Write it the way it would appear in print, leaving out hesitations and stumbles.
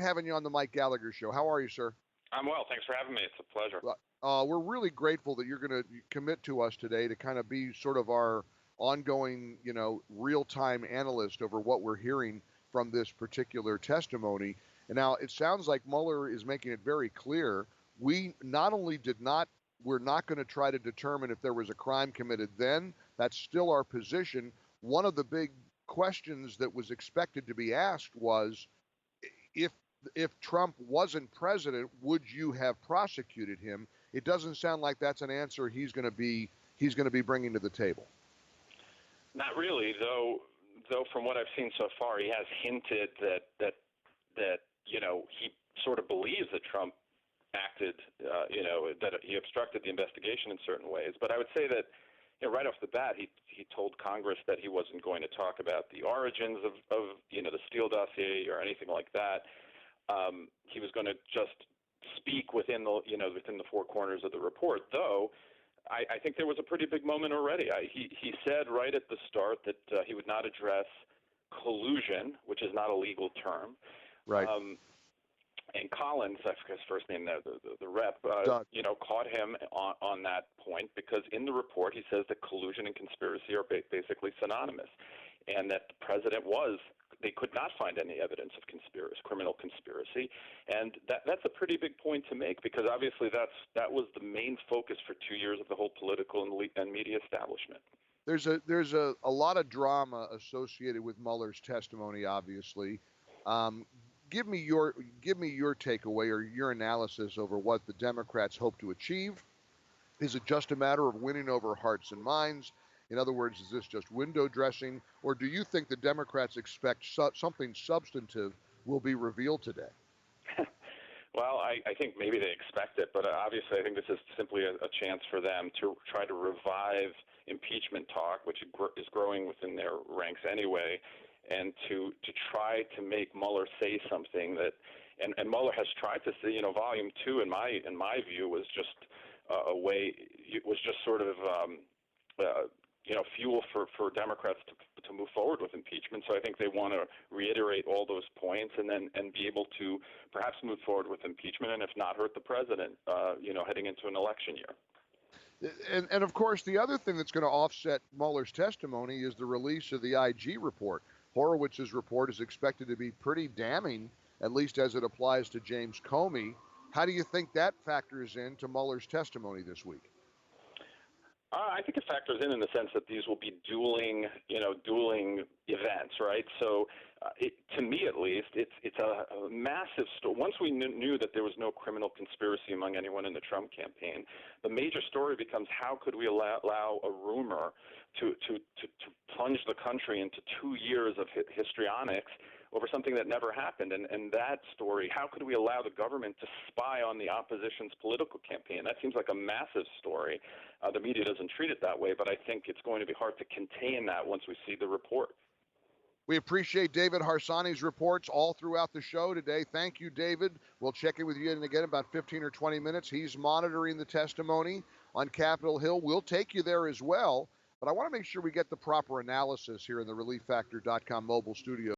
Having you on the Mike Gallagher Show. How are you, sir? I'm well. Thanks for having me. It's a pleasure. We're really grateful that you're going to commit to us today to kind of be sort of our ongoing, real-time analyst over what we're hearing from this particular testimony. And now it sounds like Mueller is making it very clear we not only we're not going to try to determine if there was a crime committed then. That's still our position. One of the big questions that was expected to be asked was if Trump wasn't president, would you have prosecuted him? It doesn't sound like that's an answer he's going to be bringing to the table. Not really, though. From what I've seen so far, he has hinted that he sort of believes that Trump acted, that he obstructed the investigation in certain ways. But I would say that right off the bat, he told Congress that he wasn't going to talk about the origins of the Steele dossier or anything like that. He was going to just speak within the four corners of the report. Though I think there was a pretty big moment already. He said right at the start that he would not address collusion, which is not a legal term. Right. And Collins, I forget his first name, the rep, caught him on that point because in the report he says that collusion and conspiracy are basically synonymous, and that the president they could not find any evidence of criminal conspiracy, and that's a pretty big point to make because obviously that was the main focus for 2 years of the whole political and media establishment. There's a lot of drama associated with Mueller's testimony, obviously. Give me your takeaway or your analysis over what the Democrats hope to achieve. Is it just a matter of winning over hearts and minds? In other words, is this just window dressing, or do you think the Democrats expect something substantive will be revealed today? Well, I think maybe they expect it, but obviously I think this is simply a chance for them to try to revive impeachment talk, which is growing within their ranks anyway, and to try to make Mueller say something that, and Mueller has tried to say, Volume 2, in my view, was just a way, it was just sort of, fuel for Democrats to move forward with impeachment. So I think they want to reiterate all those points and be able to perhaps move forward with impeachment, and if not, hurt the president, heading into an election year. And of course, the other thing that's going to offset Mueller's testimony is the release of the IG report. Horowitz's report is expected to be pretty damning, at least as it applies to James Comey. How do you think that factors into Mueller's testimony this week? I think it factors in the sense that these will be dueling events, right? So, to me at least, it's a massive story. Once we knew that there was no criminal conspiracy among anyone in the Trump campaign, the major story becomes how could we allow a rumor to plunge the country into 2 years of histrionics over something that never happened. And that story, how could we allow the government to spy on the opposition's political campaign? That seems like a massive story. The media doesn't treat it that way, but I think it's going to be hard to contain that once we see the report. We appreciate David Harsanyi's reports all throughout the show today. Thank you, David. We'll check in with you again in about 15 or 20 minutes. He's monitoring the testimony on Capitol Hill. We'll take you there as well. But I want to make sure we get the proper analysis here in the ReliefFactor.com mobile studio.